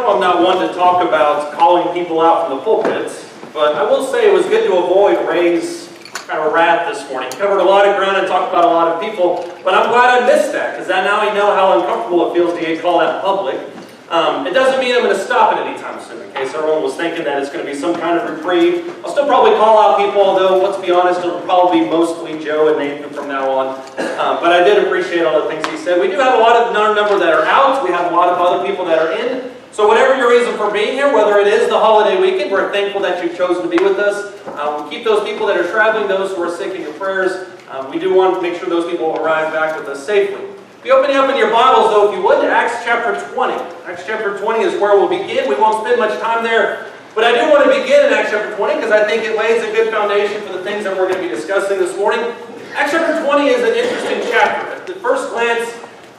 know I'm not one to talk about calling people out from the pulpits, but I will say it was good to avoid Ray's kind of wrath this morning. Covered a lot of ground and talked about a lot of people, but I'm glad I missed that, because now I know how uncomfortable it feels to get called out in public. It doesn't mean I'm going to stop it anytime soon, in case everyone was thinking that it's going to be some kind of reprieve. I'll still probably call out people, although, let's be honest, it'll probably be mostly Joe and Nathan from now on. But I did appreciate all the things he said. We do have a lot of number that are out. We have a lot of other people that are in. So whatever your reason for being here, whether it is the holiday weekend, we're thankful that you've chosen to be with us. We keep those people that are traveling, those who are sick in your prayers. We do want to make sure those people arrive back with us safely. Be opening up in your Bibles, though, if you would, to Acts chapter 20. Acts chapter 20 is where we'll begin. We won't spend much time there. But I do want to begin in Acts chapter 20 because I think it lays a good foundation for the things that we're going to be discussing this morning. Acts chapter 20 is an interesting chapter. At the first glance,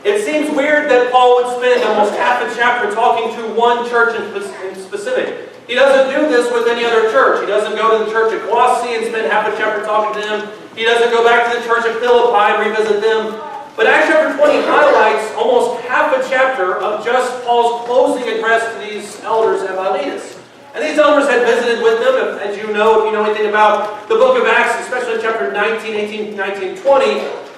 it seems weird that Paul would spend almost half a chapter talking to one church in specific. He doesn't do this with any other church. He doesn't go to the church at Colossae and spend half a chapter talking to them. He doesn't go back to the church at Philippi and revisit them. But Acts chapter 20 highlights almost half a chapter of just Paul's closing address to these elders at Miletus. And these elders had visited with them, as you know, if you know anything about the book of Acts, especially chapter 19, 18, 19, 20,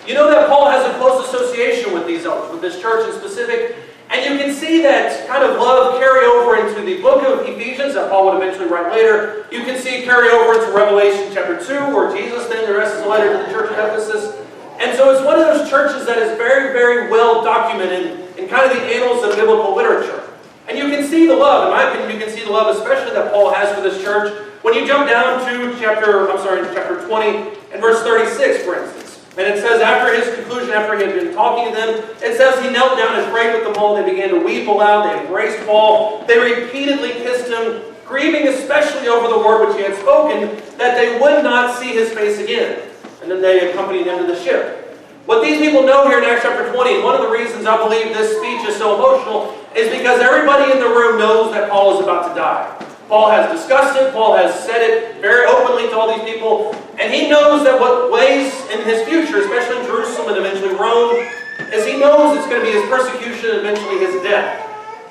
you know that Paul has a close association with these elders, with this church in specific. And you can see that kind of love carry over into the book of Ephesians, that Paul would eventually write later. You can see it carry over into Revelation chapter 2, where Jesus then addresses a letter to the church of Ephesus. And so it's one of those churches that is very, very well documented in kind of the annals of biblical literature. And you can see the love, in my opinion, you can see the love especially that Paul has for this church when you jump down to chapter 20 and verse 36, for instance. And it says, after his conclusion, after he had been talking to them, it says he knelt down and prayed with them all. They began to weep aloud. They embraced Paul. They repeatedly kissed him, grieving especially over the word which he had spoken, that they would not see his face again. And then they accompanied him to the ship. What these people know here in Acts chapter 20, and one of the reasons I believe this speech is so emotional, is because everybody in the room knows that Paul is about to die. Paul has discussed it. Paul has said it very openly to all these people. And he knows that what lays in his future, especially in Jerusalem and eventually Rome, is he knows it's going to be his persecution and eventually his death.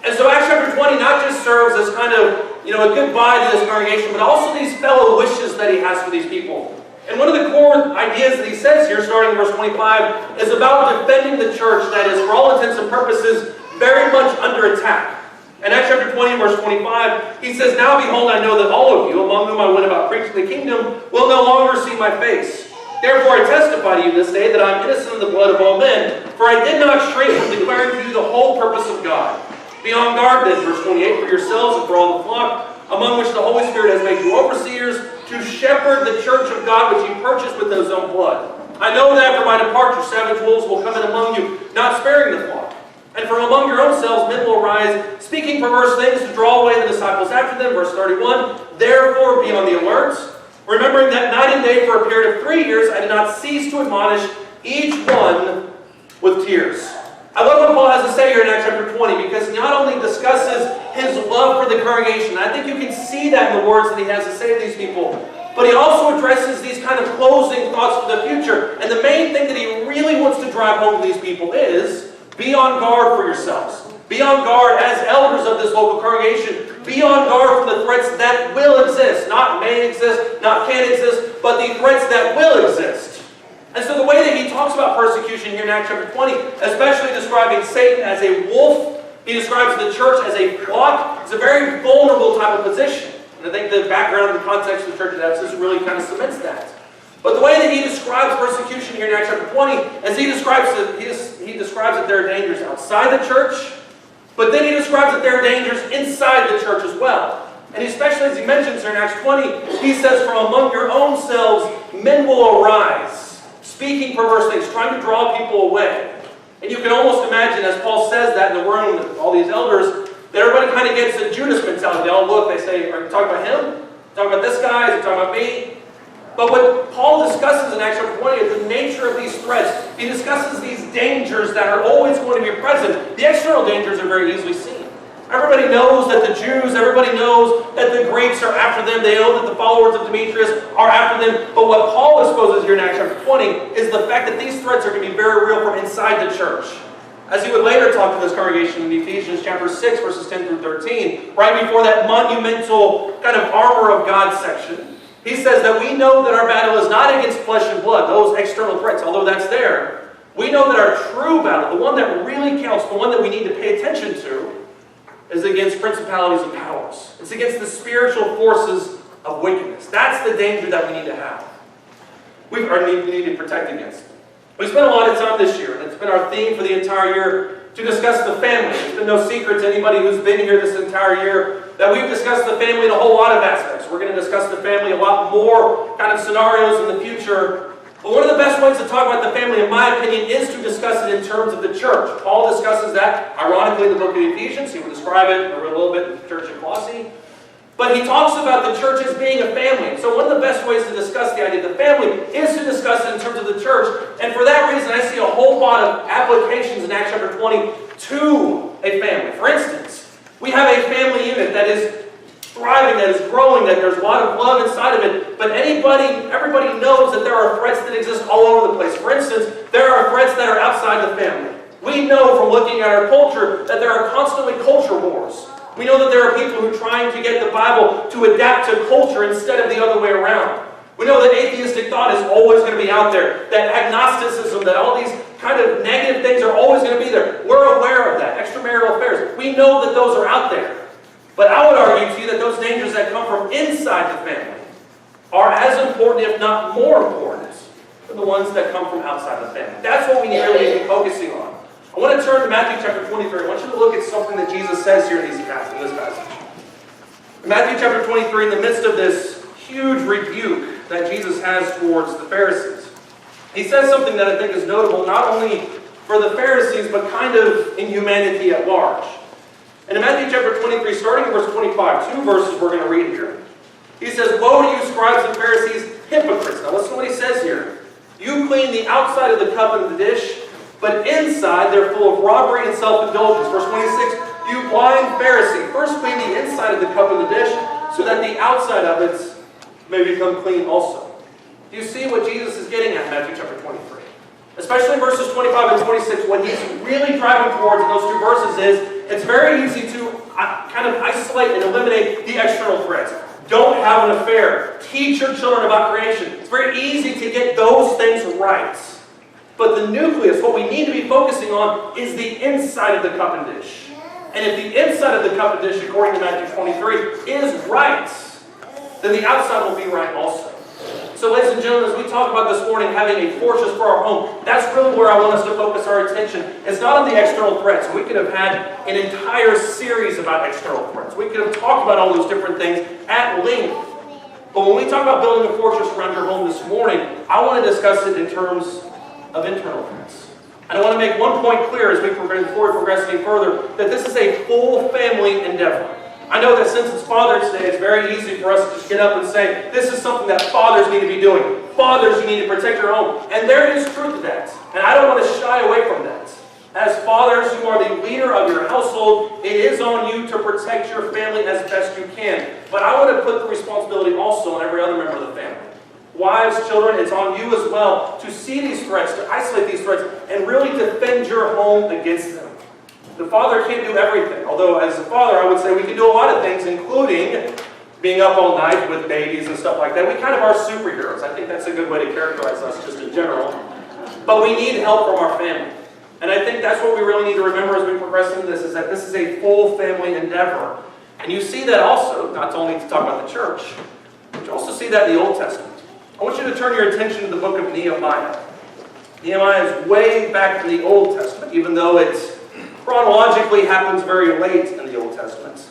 And so Acts chapter 20 not just serves as kind of, a goodbye to this congregation, but also these fellow wishes that he has for these people. And one of the core ideas that he says here, starting in verse 25, is about defending the church that is, for all intents and purposes, very much under attack. In Acts chapter 20, verse 25, he says, "Now behold, I know that all of you, among whom I went about preaching the kingdom, will no longer see my face. Therefore I testify to you this day that I am innocent of the blood of all men, for I did not shrink from declaring to you the whole purpose of God. Be on guard then," verse 28, "for yourselves and for all the flock, among which the Holy Spirit has made you overseers, to shepherd the church of God which he purchased with his own blood. I know that after my departure savage wolves will come in among you, not sparing the flock. And from among your own selves men will arise, speaking perverse things to draw away the disciples after them." Verse 31, "Therefore be on the alert, remembering that night and day for a period of 3 years I did not cease to admonish each one with tears." I love what Paul has to say here in Acts chapter 20, because he not only discusses his love for the congregation, I think you can see that in the words that he has to say to these people, but he also addresses these kind of closing thoughts for the future. And the main thing that he really wants to drive home to these people is, be on guard for yourselves. Be on guard as elders of this local congregation. Be on guard from the threats that will exist. Not may exist, not can exist, but the threats that will exist. And so the way that he talks about persecution here in Acts chapter 20, especially describing Satan as a wolf, he describes the church as a flock. It's a very vulnerable type of position. And I think the background and context of the church at Ephesus really kind of cements that. But the way that he describes persecution here in Acts chapter 20, as he describes that there are dangers outside the church, but then he describes that there are dangers inside the church as well. And especially as he mentions here in Acts 20, he says, "From among your own selves men will arise, speaking perverse things," trying to draw people away. And you can almost imagine, as Paul says that in the room with all these elders, that everybody kind of gets a Judas mentality. They all look, they say, "Are you talking about him? Are you talking about this guy? Is he talking about me?" But what Paul discusses in Acts chapter 20 is the nature of these threats. He discusses these dangers that are always going to be present. The external dangers are very easily seen. Everybody knows that the Jews, everybody knows that the Greeks are after them. They know that the followers of Demetrius are after them. But what Paul exposes here in Acts chapter 20 is the fact that these threats are going to be very real from inside the church. As he would later talk to this congregation in Ephesians chapter 6, verses 10 through 13, right before that monumental kind of armor of God section, he says that we know that our battle is not against flesh and blood, those external threats, although that's there. We know that our true battle, the one that really counts, the one that we need to pay attention to, is against principalities and powers. It's against the spiritual forces of wickedness. That's the danger that we need to have. We need to protect against. We spent a lot of time this year, and it's been our theme for the entire year, to discuss the family. It's been no secret to anybody who's been here this entire year that we've discussed the family in a whole lot of aspects. We're going to discuss the family a lot more kind of scenarios in the future. But one of the best ways to talk about the family, in my opinion, is to discuss it in terms of the church. Paul discusses that, ironically, in the book of Ephesians. He will describe it a little bit in the church at Colossae. But he talks about the church as being a family. So one of the best ways to discuss the idea of the family is to discuss it in terms of the church. And for that reason, I see a whole lot of applications in Acts chapter 20 to a family. For instance, we have a family unit that is thriving, that is growing, that there's a lot of love inside of it. But everybody knows that there are threats that exist all over the place. For instance, there are threats that are outside the family. We know from looking at our culture that there are constantly culture wars. We know that there are people who are trying to get the Bible to adapt to culture instead of the other way around. We know that atheistic thought is always going to be out there, that agnosticism, that all these kind of negative things are always going to be there. We're aware of that. Extramarital affairs. We know that those are out there. But I would argue to you that those dangers that come from inside the family are as important, if not more important, than the ones that come from outside the family. That's what we really need to be focusing on. I want to turn to Matthew chapter 23. I want you to look at something that Jesus says here in this passage. In Matthew chapter 23, in the midst of this huge rebuke that Jesus has towards the Pharisees, he says something that I think is notable, not only for the Pharisees, but kind of in humanity at large. And in Matthew chapter 23, starting in verse 25, 2 verses we're going to read here. He says, "Woe to you, scribes and Pharisees, hypocrites." Now listen to what he says here. "You clean the outside of the cup and the dish, but inside they're full of robbery and self-indulgence." Verse 26, "You blind Pharisee, first clean the inside of the cup and the dish, so that the outside of it may become clean also." Do you see what Jesus is getting at in Matthew chapter 23? Especially verses 25 and 26, what he's really driving towards in those two verses is, it's very easy to kind of isolate and eliminate the external threats. Don't have an affair. Teach your children about creation. It's very easy to get those things right. But the nucleus, what we need to be focusing on, is the inside of the cup and dish. And if the inside of the cup and dish, according to Matthew 23, is right, then the outside will be right also. So ladies and gentlemen, as we talk about this morning having a fortress for our home, that's really where I want us to focus our attention. It's not on the external threats. We could have had an entire series about external threats. We could have talked about all those different things at length. But when we talk about building a fortress around your home this morning, I want to discuss it in terms of internal threats. And I want to make one point clear as before we progress any further, that this is a full family endeavor. I know that since it's Father's Day, it's very easy for us to just get up and say, this is something that fathers need to be doing. Fathers, you need to protect your home. And there is truth to that. And I don't want to shy away from that. As fathers, you are the leader of your household. It is on you to protect your family as best you can. But I want to put the responsibility also on every other member of the family. Wives, children, it's on you as well to see these threats, to isolate these threats, and really defend your home against them. The father can't do everything. Although, as a father, I would say we can do a lot of things, including being up all night with babies and stuff like that. We kind of are superheroes. I think that's a good way to characterize us just in general. But we need help from our family. And I think that's what we really need to remember as we progress into this, is that this is a full family endeavor. And you see that also, not only to talk about the church, but you also see that in the Old Testament. I want you to turn your attention to the book of Nehemiah. Nehemiah is way back in the Old Testament, even though it's chronologically happens very late in the Old Testament.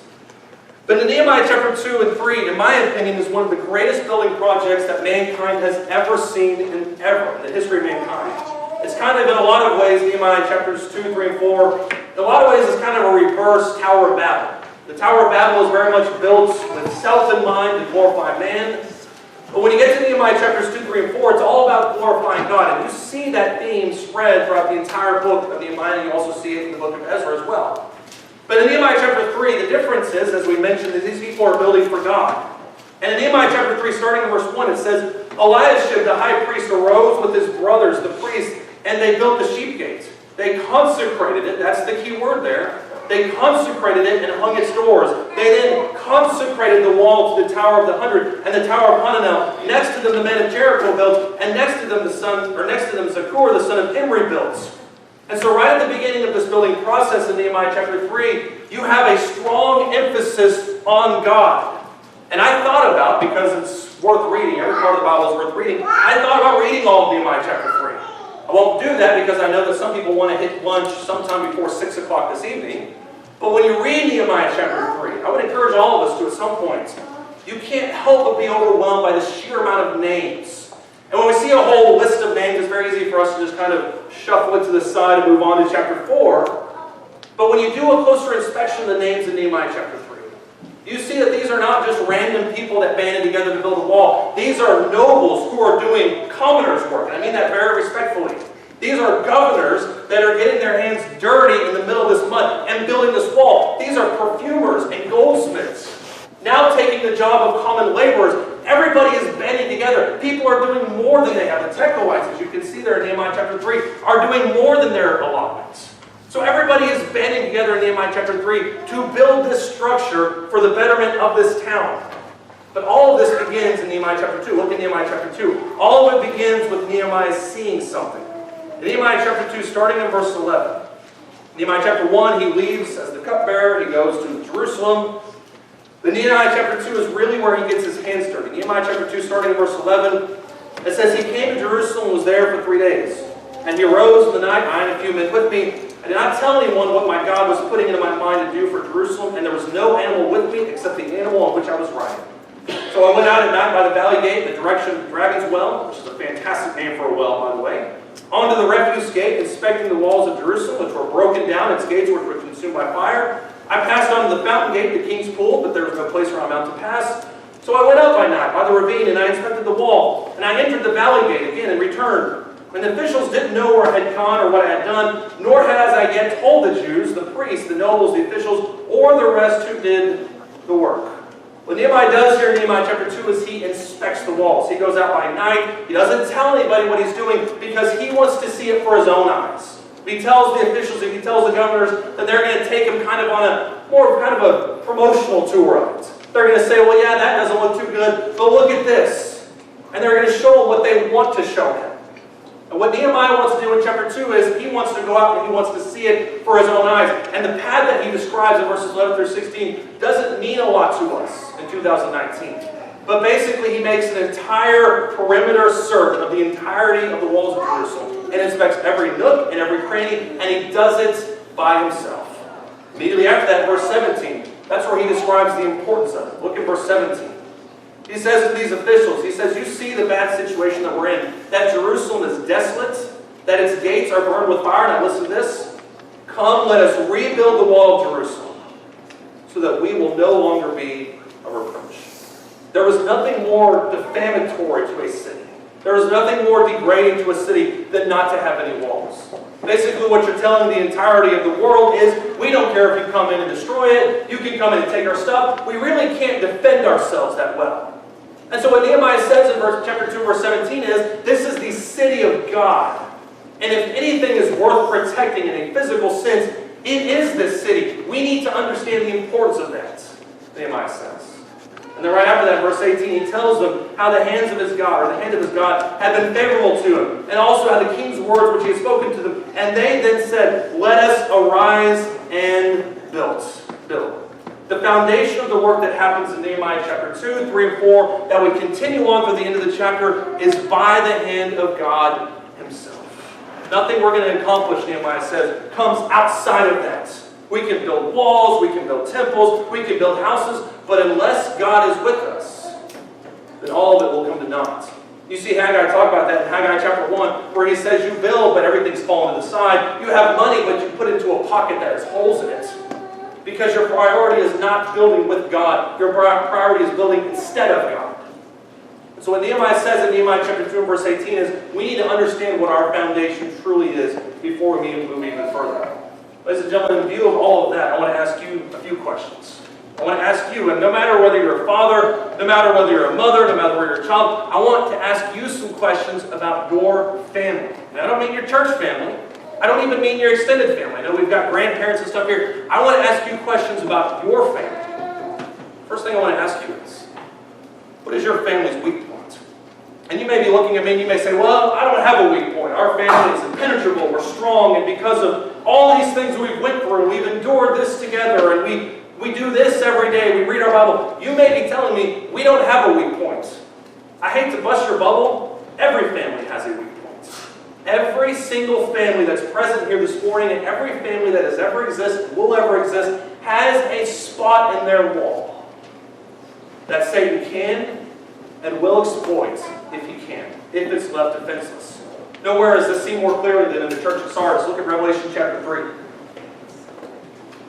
But in Nehemiah chapter 2 and 3, in my opinion, is one of the greatest building projects that mankind has ever seen in the history of mankind. It's kind of, in a lot of ways, Nehemiah chapters 2, 3, and 4, in a lot of ways, it's kind of a reverse Tower of Babel. The Tower of Babel is very much built with self in mind to glorify man. But when you get to Nehemiah chapters 2, 3, and 4, it's all about glorifying God. And you see that theme spread throughout the entire book of Nehemiah, and you also see it in the book of Ezra as well. But in Nehemiah chapter 3, the difference is, as we mentioned, that these people are building for God. And in Nehemiah chapter 3, starting in verse 1, it says, Eliashib, the high priest, arose with his brothers, the priests, and they built the sheep gate. They consecrated it. That's the key word there. They consecrated it and hung its doors. They then consecrated the wall to the Tower of the Hundred and the Tower of Hananel. Next to them, the men of Jericho built, and next to them, Zakur, the son of Imri, built. And so right at the beginning of this building process in Nehemiah chapter 3, you have a strong emphasis on God. And I thought about, because it's worth reading, every part of the Bible is worth reading, I thought about reading all of Nehemiah chapter 3. I won't do that because I know that some people want to hit lunch sometime before 6 o'clock this evening. But when you read Nehemiah chapter 3, I would encourage all of us to at some point, you can't help but be overwhelmed by the sheer amount of names. And when we see a whole list of names, it's very easy for us to just kind of shuffle it to the side and move on to chapter 4. But when you do a closer inspection of the names in Nehemiah chapter 3, you see that these are not just random people that banded together to build a wall. These are nobles who are doing commoners' work. And I mean that very respectfully. These are governors that are getting their hands dirty in the middle of this mud and building this wall. These are perfumers and goldsmiths, now taking the job of common laborers. Everybody is banding together. People are doing more than they have. The Tekoites, as you can see there in Nehemiah chapter 3, are doing more than their allotments. So everybody is banding together in Nehemiah chapter 3 to build this structure for the betterment of this town. But all of this begins in Nehemiah chapter 2. Look at Nehemiah chapter 2. All of it begins with Nehemiah seeing something. In Nehemiah chapter 2, starting in verse 11. Nehemiah chapter 1, he leaves as the cupbearer. He goes to Jerusalem. The Nehemiah chapter 2 is really where he gets his hands dirty. Nehemiah chapter 2, starting in verse 11, it says, "He came to Jerusalem and was there for 3 days. And he arose in the night, I and a few men with me. I did not tell anyone what my God was putting into my mind to do for Jerusalem, and there was no animal with me except the animal on which I was riding. So I went out at night by the valley gate in the direction of the Dragon's Well," which is a fantastic name for a well, by the way, "onto the refuse gate, inspecting the walls of Jerusalem, which were broken down, its gates were consumed by fire. I passed on to the fountain gate, the king's pool, but there was no place where I'm out to pass. So I went up by night by the ravine, and I inspected the wall, and I entered the valley gate again and returned. And the officials didn't know where I had gone or what I had done, nor had I yet told the Jews, the priests, the nobles, the officials, or the rest who did the work." What Nehemiah does here in Nehemiah chapter 2 is he inspects the walls. He goes out by night. He doesn't tell anybody what he's doing because he wants to see it for his own eyes. He tells the officials, he tells the governors that they're going to take him kind of on a promotional tour of it. They're going to say, well, yeah, that doesn't look too good, but look at this. And they're going to show him what they want to show him. And what Nehemiah wants to do in chapter 2 is he wants to go out and he wants to see it for his own eyes. And the path that he describes in verses 11 through 16 doesn't mean a lot to us in 2019. But basically he makes an entire perimeter search of the entirety of the walls of Jerusalem and inspects every nook and every cranny, and he does it by himself. Immediately after that, verse 17, that's where he describes the importance of it. Look at verse 17. He says to these officials, he says, "You see the bad situation that we're in, that Jerusalem is desolate, that its gates are burned with fire." Now listen to this. "Come, let us rebuild the wall of Jerusalem, so that we will no longer be a reproach." There was nothing more defamatory to a city. There was nothing more degrading to a city than not to have any walls. Basically what you're telling the entirety of the world is, we don't care if you come in and destroy it, you can come in and take our stuff, we really can't defend ourselves that well. And so what Nehemiah says in chapter 2, verse 17 is, this is the city of God. And if anything is worth protecting in a physical sense, it is this city. We need to understand the importance of that, Nehemiah says. And then right after that, verse 18, he tells them how the hands of his God, or the hand of his God, had been favorable to him, and also how the king's words which he had spoken to them. And they then said, "Let us arise and build." The foundation of the work that happens in Nehemiah chapter 2, 3, and 4, that would continue on through the end of the chapter, is by the hand of God himself. Nothing we're going to accomplish, Nehemiah says, comes outside of that. We can build walls, we can build temples, we can build houses, but unless God is with us, then all of it will come to naught. You see Haggai talk about that in Haggai chapter 1, where he says you build, but everything's fallen to the side. You have money, but you put it into a pocket that has holes in it. Because your priority is not building with God. Your priority is building instead of God. And so what Nehemiah says in Nehemiah chapter 2 and verse 18 is, we need to understand what our foundation truly is before we move even further. Ladies and gentlemen, in view of all of that, I want to ask you a few questions. I want to ask you, and no matter whether you're a father, no matter whether you're a mother, no matter whether you're a child, I want to ask you some questions about your family. And I don't mean your church family. I don't even mean your extended family. I know we've got grandparents and stuff here. I want to ask you questions about your family. First thing I want to ask you is, what is your family's weak point? And you may be looking at me and you may say, well, I don't have a weak point. Our family is impenetrable. We're strong. And because of all these things we've went through, we've endured this together, and we do this every day. We read our Bible. You may be telling me we don't have a weak point. I hate to bust your bubble. Every family has a weak point. Every single family that's present here this morning, and every family that has ever existed, will ever exist, has a spot in their wall that Satan can and will exploit if he can, if it's left defenseless. Nowhere is this seen more clearly than in the church at Sardis. Look at Revelation chapter 3.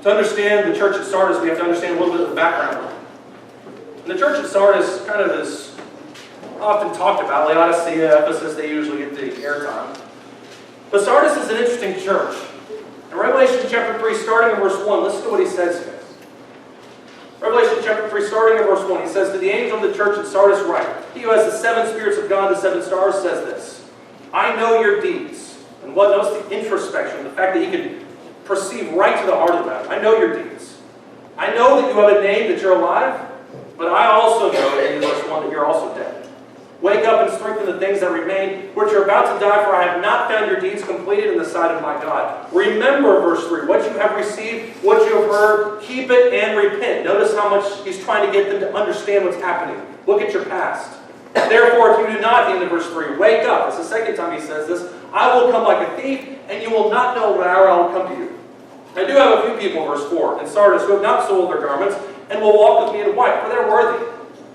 To understand the church at Sardis, we have to understand a little bit of the background. And the church at Sardis kind of is often talked about. Laodicea, Ephesus, they usually get the airtime. But Sardis is an interesting church. In Revelation chapter 3, starting in verse 1, listen to what he says here. Revelation chapter 3, starting in verse 1, he says, to the angel of the church at Sardis write, he who has the 7 spirits of God, the 7 stars, says this, I know your deeds. And what knows the introspection, the fact that he can perceive right to the heart of the matter. I know your deeds. I know that you have a name, that you're alive, but I also know, in verse 1, that you're also dead. Wake up and strengthen the things that remain, which are about to die, for I have not found your deeds completed in the sight of my God. Remember, verse 3, what you have received, what you have heard, keep it and repent. Notice how much he's trying to get them to understand what's happening. Look at your past. Therefore, if you do not, at the end of verse 3, wake up. It's the second time he says this. I will come like a thief, and you will not know what hour I will come to you. I do have a few people, verse 4, in Sardis, who have not sold their garments, and will walk with me in white, for they're worthy.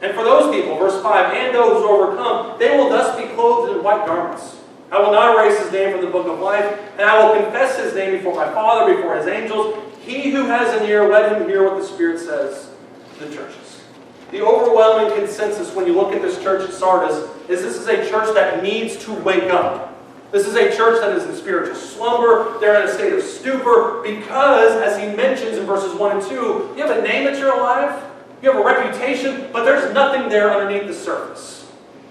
And for those people, verse 5, and those who overcome, they will thus be clothed in white garments. I will not erase his name from the book of life, and I will confess his name before my Father, before his angels. He who has an ear, let him hear what the Spirit says to the churches. The overwhelming consensus when you look at this church at Sardis is this is a church that needs to wake up. This is a church that is in spiritual slumber. They're in a state of stupor because, as he mentions in verses 1 and 2, you have a name that you're alive. You have a reputation, but there's nothing there underneath the surface.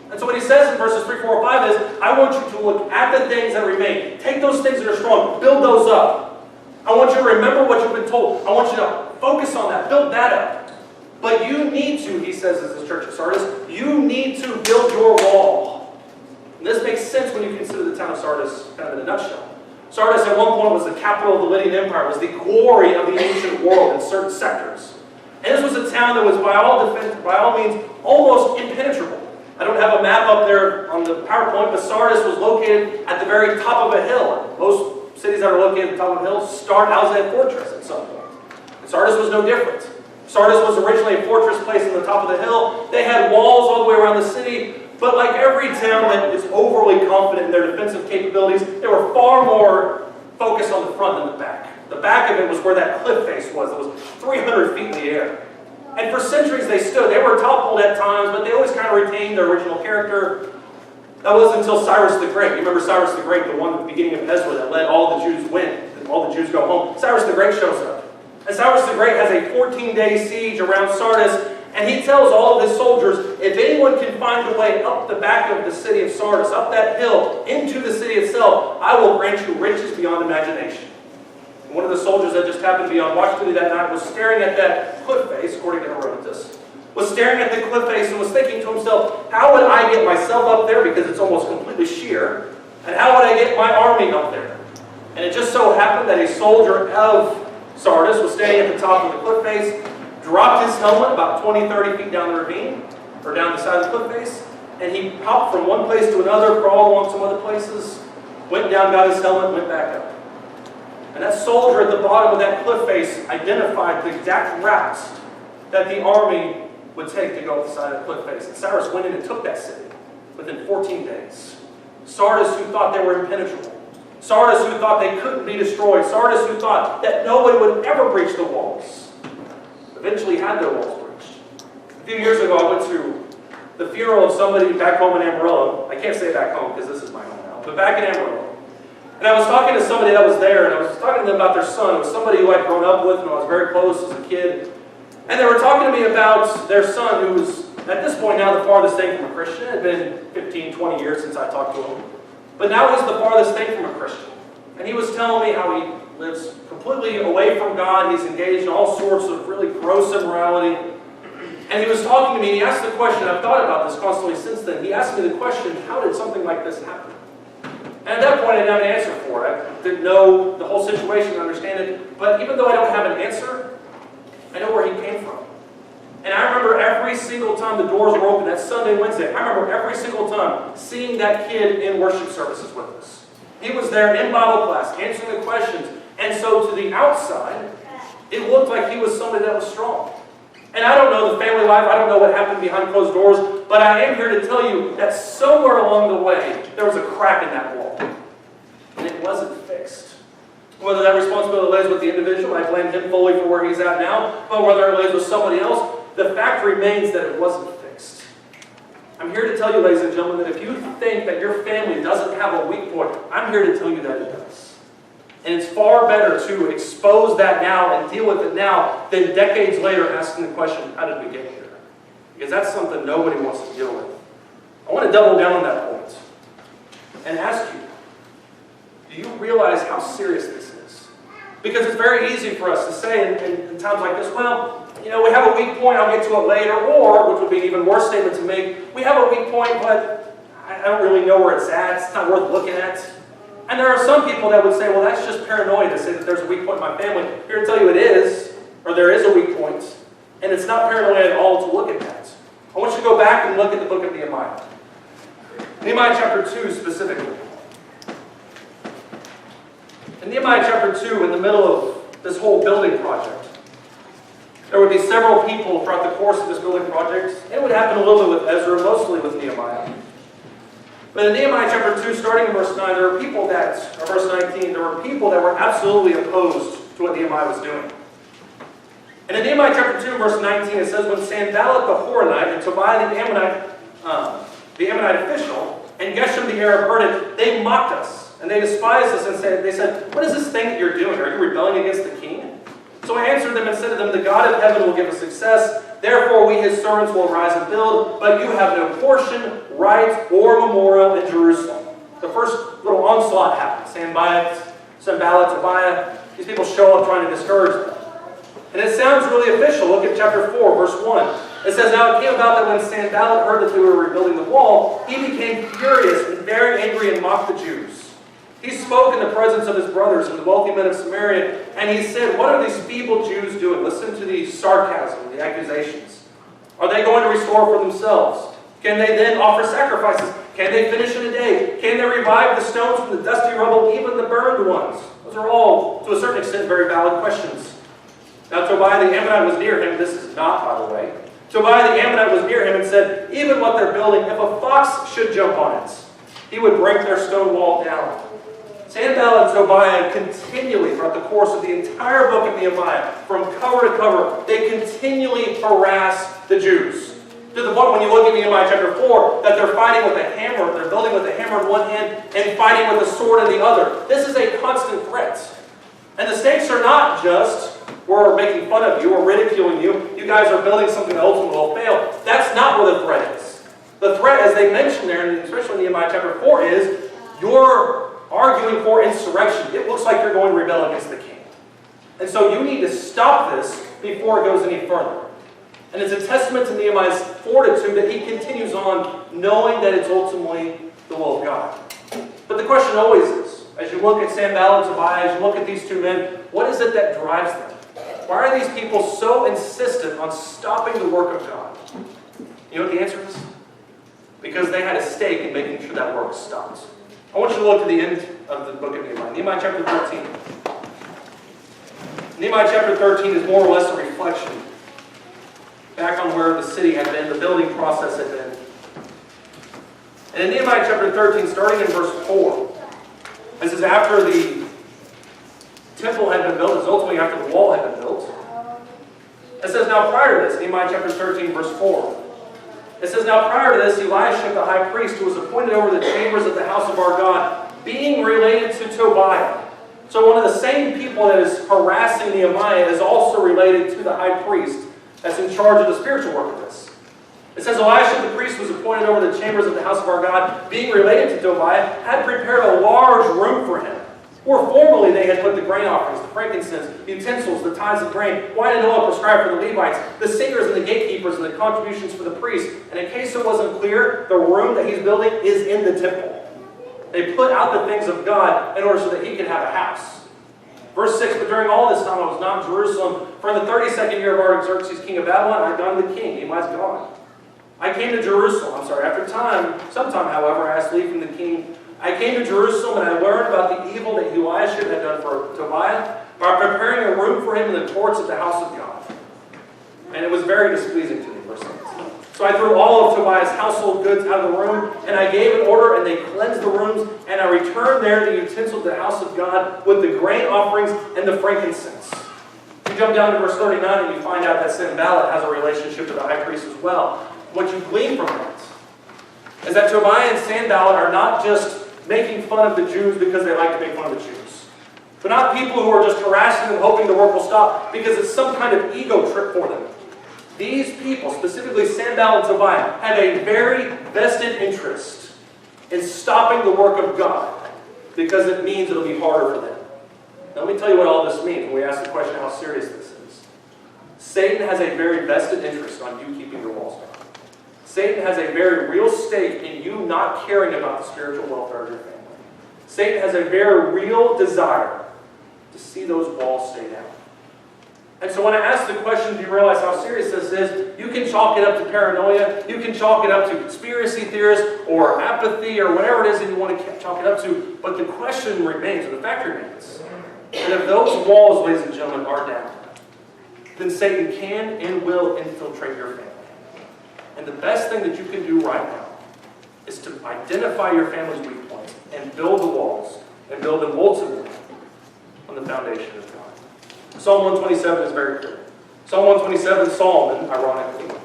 And so what he says in verses 3, 4, 5 is, I want you to look at the things that remain. Take those things that are strong. Build those up. I want you to remember what you've been told. I want you to focus on that. Build that up. But you need to, he says as the church of Sardis, you need to build your wall. And this makes sense when you consider the town of Sardis kind of in a nutshell. Sardis at one point was the capital of the Lydian Empire. It was the glory of the ancient world in certain sectors. And this was a town that was, by all means, almost impenetrable. I don't have a map up there on the PowerPoint, but Sardis was located at the very top of a hill. Most cities that are located at the top of a hill start out as a fortress at some point. And Sardis was no different. Sardis was originally a fortress placed on the top of the hill. They had walls all the way around the city, but like every town that is overly confident in their defensive capabilities, they were far more focused on the front than the back. The back of it was where that cliff face was. It was 300 feet in the air. And for centuries they stood. They were toppled at times, but they always kind of retained their original character. That wasn't until Cyrus the Great. You remember Cyrus the Great, the one at the beginning of Ezra that let all the Jews win, and all the Jews go home. Cyrus the Great shows up. And Cyrus the Great has a 14-day siege around Sardis, and he tells all of his soldiers, if anyone can find a way up the back of the city of Sardis, up that hill, into the city itself, I will grant you riches beyond imagination. One of the soldiers that just happened to be on watch duty that night was staring at that cliff face, according to Herodotus, was staring at the cliff face and was thinking to himself, how would I get myself up there, because it's almost completely sheer, and how would I get my army up there? And it just so happened that a soldier of Sardis was standing at the top of the cliff face, dropped his helmet about 20, 30 feet down the ravine, or down the side of the cliff face, and he hopped from one place to another, crawled along some other places, went down, got his helmet, went back up. And that soldier at the bottom of that cliff face identified the exact routes that the army would take to go up the side of the cliff face. And Cyrus went in and took that city within 14 days. Sardis, who thought they were impenetrable. Sardis, who thought they couldn't be destroyed. Sardis, who thought that nobody would ever breach the walls, eventually had their walls breached. A few years ago, I went to the funeral of somebody back home in Amarillo. I can't say back home because this is my home now, but back in Amarillo. And I was talking to somebody that was there, and I was talking to them about their son. It was somebody who I'd grown up with, and I was very close as a kid. And they were talking to me about their son, who was, at this point now, the farthest thing from a Christian. It had been 15, 20 years since I talked to him. But now he's the farthest thing from a Christian. And he was telling me how he lives completely away from God. He's engaged in all sorts of really gross immorality. And he was talking to me, and he asked the question, I've thought about this constantly since then. He asked me the question, how did something like this happen? And at that point, I didn't have an answer for it. I didn't know the whole situation, understand it. But even though I don't have an answer, I know where he came from. And I remember every single time the doors were open, that Sunday, Wednesday, I remember every single time seeing that kid in worship services with us. He was there in Bible class, answering the questions. And so to the outside, it looked like he was somebody that was strong. And I don't know the family life, I don't know what happened behind closed doors, but I am here to tell you that somewhere along the way, there was a crack in that wall. And it wasn't fixed. Whether that responsibility lays with the individual, I blame him fully for where he's at now, but whether it lays with somebody else, the fact remains that it wasn't fixed. I'm here to tell you, ladies and gentlemen, that if you think that your family doesn't have a weak point, I'm here to tell you that it does. And it's far better to expose that now and deal with it now than decades later asking the question, how did we get here? Because that's something nobody wants to deal with. I want to double down on that point and ask you, do you realize how serious this is? Because it's very easy for us to say in times like this, well, you know, we have a weak point, I'll get to it later, or, which would be an even worse statement to make, we have a weak point, but I don't really know where it's at, it's not worth looking at. And there are some people that would say, well, that's just paranoia to say that there's a weak point in my family. I'm here to tell you it is, or there is a weak point, and it's not paranoia at all to look at that. I want you to go back and look at the book of Nehemiah. Nehemiah chapter 2 specifically. In Nehemiah chapter 2, in the middle of this whole building project, there would be several people throughout the course of this building project. It would happen a little bit with Ezra, mostly with Nehemiah. But in Nehemiah chapter 2, starting in verse 9, there were people that, or verse 19, there were people that were absolutely opposed to what Nehemiah was doing. And in Nehemiah chapter 2, verse 19, it says, when Sanballat the Horonite and Tobiah the Ammonite official, and Geshem the Arab heard it, they mocked us, and they despised us, and they said, what is this thing that you're doing? Are you rebelling against the king? So I answered them and said to them, the God of heaven will give us success. Therefore we, his servants, will rise and build, but you have no portion, right, or memorial in Jerusalem. The first little onslaught happened. Sanballat, Tobiah, these people show up trying to discourage them. And it sounds really official. Look at chapter 4, verse 1. It says, now it came about that when Sanballat heard that they were rebuilding the wall, he became furious and very angry and mocked the Jews. He spoke in the presence of his brothers and the wealthy men of Samaria, and he said, what are these feeble Jews doing? Listen to the sarcasm, the accusations. Are they going to restore for themselves? Can they then offer sacrifices? Can they finish in a day? Can they revive the stones from the dusty rubble, even the burned ones? Those are all, to a certain extent, very valid questions. Now Tobiah the Ammonite was near him. This is not, by the way. Tobiah the Ammonite was near him and said, even what they're building, if a fox should jump on it, he would break their stone wall down. Sanballat and Tobiah continually, throughout the course of the entire book of Nehemiah, from cover to cover, they continually harass the Jews. To the point when you look at Nehemiah chapter 4, that they're fighting with a hammer, they're building with a hammer in one hand, and fighting with a sword in the other. This is a constant threat. And the stakes are not just, we're making fun of you, or ridiculing you, you guys are building something that ultimately will fail. That's not where the threat is. The threat, as they mention there, and especially in Nehemiah chapter 4, is you're arguing for insurrection. It looks like you're going to rebel against the king. And so you need to stop this before it goes any further. And it's a testament to Nehemiah's fortitude that he continues on knowing that it's ultimately the will of God. But the question always is, as you look at Sanballat and Tobiah, as you look at these two men, what is it that drives them? Why are these people so insistent on stopping the work of God? You know what the answer is? Because they had a stake in making sure that work stopped. I want you to look at the end of the book of Nehemiah. Nehemiah chapter 13. Nehemiah chapter 13 is more or less a reflection back on where the city had been, the building process had been. And in Nehemiah chapter 13, starting in verse 4, this is after the temple had been built, this is ultimately after the wall had been built. It says, now prior to this, Nehemiah chapter 13, verse 4, it says, now prior to this, Elisha the high priest, who was appointed over the chambers of the house of our God, being related to Tobiah. So one of the same people that is harassing Nehemiah is also related to the high priest that's in charge of the spiritual work of this. It says, Elisha the priest was appointed over the chambers of the house of our God, being related to Tobiah, had prepared a large room for him. Where formerly they had put the grain offerings, the frankincense, the utensils, the tithes of grain, wine and oil prescribed for the Levites, the singers and the gatekeepers, and the contributions for the priests. And in case it wasn't clear, the room that he's building is in the temple. They put out the things of God in order so that he could have a house. Verse 6, but during all this time I was not in Jerusalem, for in the 32nd year of Artaxerxes, king of Babylon, I had gone to the king. He was gone. I came to Jerusalem. Sometime, however, I asked leave from the king. I came to Jerusalem and I learned about the evil that Eliashib had done for Tobiah by preparing a room for him in the courts of the house of God. And it was very displeasing to me, verse 8. So I threw all of Tobiah's household goods out of the room, and I gave an order, and they cleansed the rooms, and I returned there the utensils of the house of God with the grain offerings and the frankincense. You jump down to verse 39 and you find out that Sanballat has a relationship with the high priest as well. What you glean from that is that Tobiah and Sanballat are not just making fun of the Jews because they like to make fun of the Jews. They're not people who are just harassing them, hoping the work will stop because it's some kind of ego trip for them. These people, specifically Sanballat and Tobiah, have a very vested interest in stopping the work of God because it means it'll be harder for them. Now let me tell you what all this means when we ask the question how serious this is. Satan has a very vested interest on you keeping your walls down. Satan has a very real stake in you not caring about the spiritual welfare of your family. Satan has a very real desire to see those walls stay down. And so when I ask the question, do you realize how serious this is? You can chalk it up to paranoia. You can chalk it up to conspiracy theorists or apathy or whatever it is that you want to chalk it up to. But the question remains, or the fact remains, that if those walls, ladies and gentlemen, are down, then Satan can and will infiltrate your family. And the best thing that you can do right now is to identify your family's weak points and build the walls and build them ultimately on the foundation of God. Psalm 127 is very clear. Psalm 127, Solomon, ironically,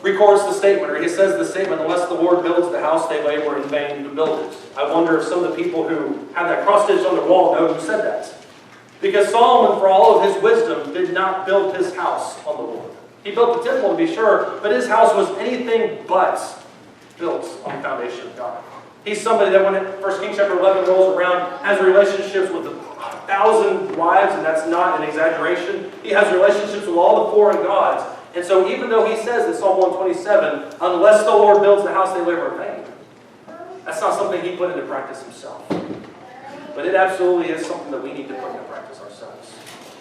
records the statement, or he says the statement, unless the Lord builds the house, they labor in vain to build it. I wonder if some of the people who have that cross-stitched on their wall know who said that. Because Solomon, for all of his wisdom, did not build his house on the Lord. He built the temple to be sure, but his house was anything but built on the foundation of God. He's somebody that when 1 Kings chapter 11 rolls around, has relationships with 1,000 wives, and that's not an exaggeration. He has relationships with all the foreign gods. And so even though he says in Psalm 127, unless the Lord builds the house, they labor in vain, that's not something he put into practice himself. But it absolutely is something that we need to put into practice ourselves.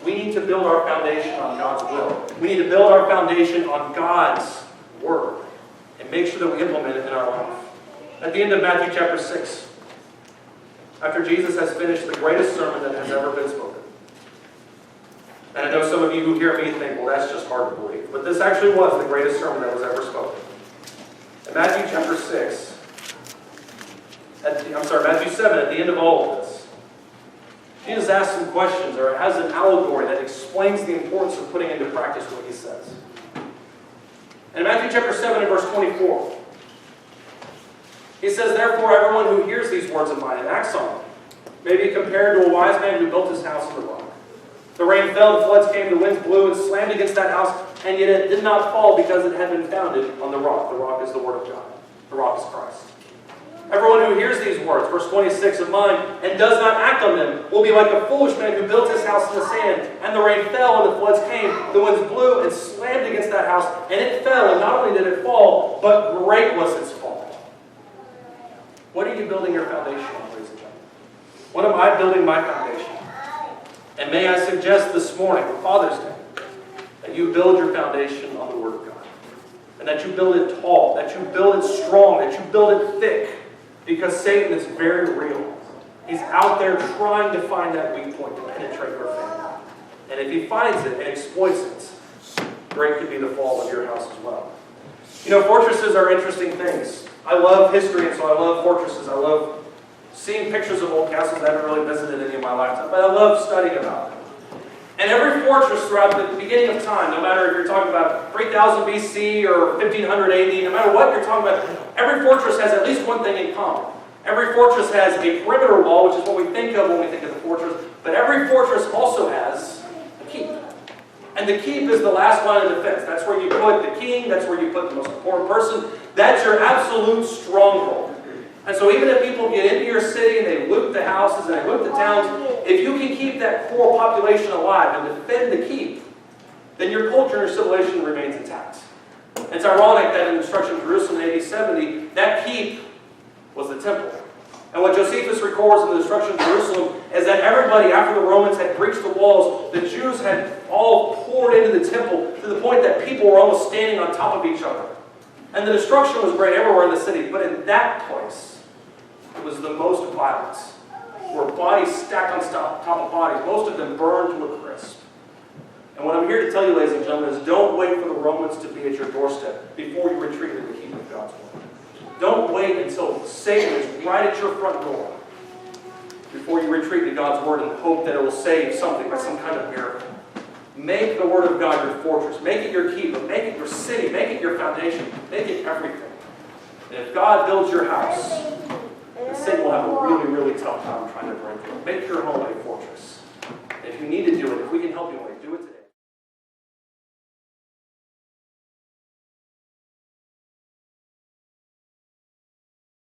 We need to build our foundation on God's will. We need to build our foundation on God's Word and make sure that we implement it in our life. At the end of Matthew chapter 6, after Jesus has finished the greatest sermon that has ever been spoken. And I know some of you who hear me think, well, that's just hard to believe. But this actually was the greatest sermon that was ever spoken. In Matthew chapter 6, Matthew 7, at the end of all of this, Jesus asks some questions, or has an allegory that explains the importance of putting into practice what he says. In Matthew chapter 7 and verse 24, he says, therefore, everyone who hears these words of mine and acts on them may be compared to a wise man who built his house on the rock. The rain fell, the floods came, the winds blew and slammed against that house, and yet it did not fall because it had been founded on the rock. The rock is the Word of God. The rock is Christ. Everyone who hears these words, verse 26 of mine, and does not act on them will be like a foolish man who built his house in the sand. And the rain fell, and the floods came. The winds blew and slammed against that house, and it fell. And not only did it fall, but great was its fall. What are you building your foundation on, ladies and gentlemen? What am I building my foundation on? And may I suggest this morning, for Father's Day, that you build your foundation on the Word of God. And that you build it tall, that you build it strong, that you build it thick. Because Satan is very real. He's out there trying to find that weak point to penetrate your family. And if he finds it and exploits it, great could be the fall of your house as well. You know, fortresses are interesting things. I love history, and so I love fortresses. I love seeing pictures of old castles. I haven't really visited any in my lifetime, but I love studying about them. And every fortress throughout the beginning of time, no matter if you're talking about 3000 BC or 1500 AD, no matter what you're talking about, every fortress has at least one thing in common. Every fortress has a perimeter wall, which is what we think of when we think of the fortress, but every fortress also has a keep. And the keep is the last line of defense. That's where you put the king, that's where you put the most important person. That's your absolute stronghold. And so even if people get into your city and they loot the houses and they loot the towns, if you can keep that core population alive and defend the keep, then your culture and your civilization remains intact. It's ironic that in the destruction of Jerusalem in AD 70, that keep was the temple. And what Josephus records in the destruction of Jerusalem is that everybody, after the Romans had breached the walls, the Jews had all poured into the temple to the point that people were almost standing on top of each other. And the destruction was great everywhere in the city, but in that place, it was the most violent. Where bodies stacked on top of bodies, most of them burned to a crisp. And what I'm here to tell you, ladies and gentlemen, is don't wait for the Romans to be at your doorstep before you retreat to the keep of God's word. Don't wait until Satan is right at your front door before you retreat to God's word and hope that it will save something by some kind of miracle. Make the word of God your fortress. Make it your keeper. Make it your city. Make it your foundation. Make it everything. And if God builds your house, then Satan will have a really, really tough time trying to break through. Make your home a fortress.